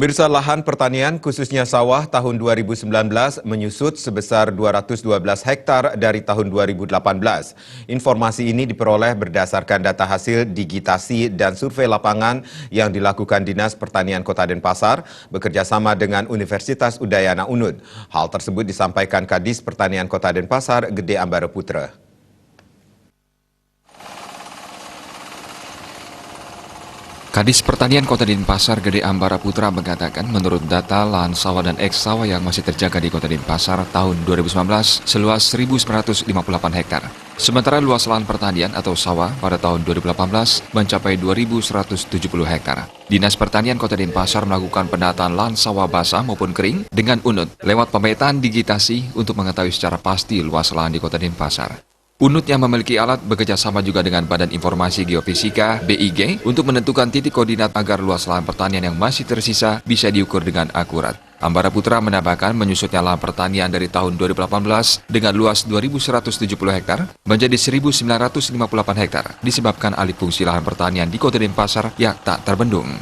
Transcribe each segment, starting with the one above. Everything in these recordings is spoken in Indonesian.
Pemirsa, lahan pertanian khususnya sawah tahun 2019 menyusut sebesar 212 hektar dari tahun 2018. Informasi ini diperoleh berdasarkan data hasil digitasi dan survei lapangan yang dilakukan Dinas Pertanian Kota Denpasar bekerjasama dengan Universitas Udayana UNUD. Hal tersebut disampaikan Kadis Pertanian Kota Denpasar, Gede Ambara Putra. Kadis Pertanian Kota Denpasar Gede Ambara Putra mengatakan menurut data lahan sawah dan eks-sawah yang masih terjaga di Kota Denpasar tahun 2019 seluas 1.958 hektar. Sementara luas lahan pertanian atau sawah pada tahun 2018 mencapai 2.170 hektar. Dinas Pertanian Kota Denpasar melakukan pendataan lahan sawah basah maupun kering dengan UNUD lewat pemetaan digitasi untuk mengetahui secara pasti luas lahan di Kota Denpasar. UNUD yang memiliki alat bekerjasama juga dengan Badan Informasi Geofisika (BIG) untuk menentukan titik koordinat agar luas lahan pertanian yang masih tersisa bisa diukur dengan akurat. Ambara Putra menambahkan menyusutnya lahan pertanian dari tahun 2018 dengan luas 2.170 hektar menjadi 1.958 hektar disebabkan alih fungsi lahan pertanian di Kota Denpasar yang tak terbendung.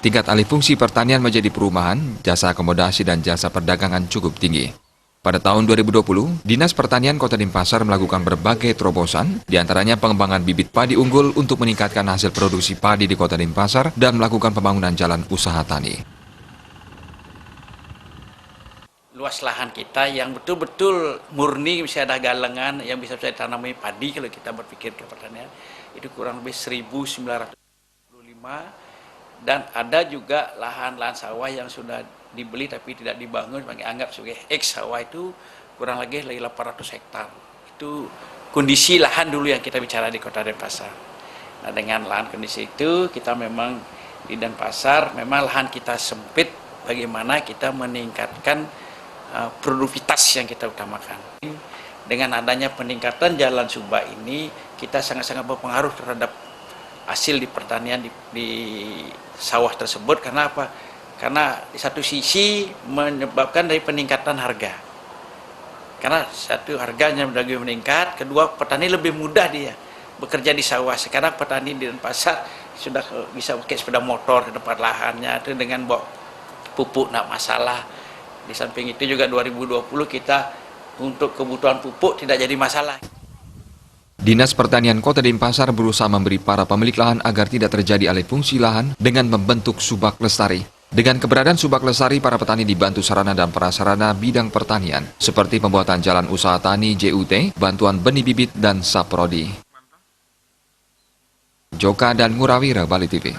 Tingkat alih fungsi pertanian menjadi perumahan, jasa akomodasi dan jasa perdagangan cukup tinggi. Pada tahun 2020, Dinas Pertanian Kota Denpasar melakukan berbagai terobosan, diantaranya pengembangan bibit padi unggul untuk meningkatkan hasil produksi padi di Kota Denpasar dan melakukan pembangunan jalan usaha tani. Luas lahan kita yang betul-betul murni, bisa ada galengan yang bisa saya tanami padi kalau kita berpikir ke pertanian, itu kurang lebih 1.945, dan ada juga lahan-lahan sawah yang sudah dibeli tapi tidak dibangun, anggap sebagai eks sawah, itu kurang lagi 800 hektar. Itu kondisi lahan dulu yang kita bicara di Kota Denpasar. Nah, dengan lahan kondisi itu kita memang di Denpasar memang lahan kita sempit, bagaimana kita meningkatkan produktivitas yang kita utamakan. Dengan adanya peningkatan jalan Subak ini, kita sangat-sangat berpengaruh terhadap hasil di pertanian di sawah tersebut. Karena apa? Karena di satu sisi menyebabkan dari peningkatan harga. Karena satu, harganya lebih meningkat, kedua petani lebih mudah dia bekerja di sawah. Sekarang petani di Denpasar sudah bisa pakai sepeda motor ke tempat lahannya, itu dengan bawa pupuk tidak masalah. Di samping itu juga 2020 kita untuk kebutuhan pupuk tidak jadi masalah. Dinas Pertanian Kota Denpasar berusaha memberi para pemilik lahan agar tidak terjadi alih fungsi lahan dengan membentuk subak lestari. Dengan keberadaan subak lestari, para petani dibantu sarana dan prasarana bidang pertanian, seperti pembuatan jalan usaha tani JUT, bantuan benih bibit, dan saprodi. Joka dan Ngurawira, Bali TV.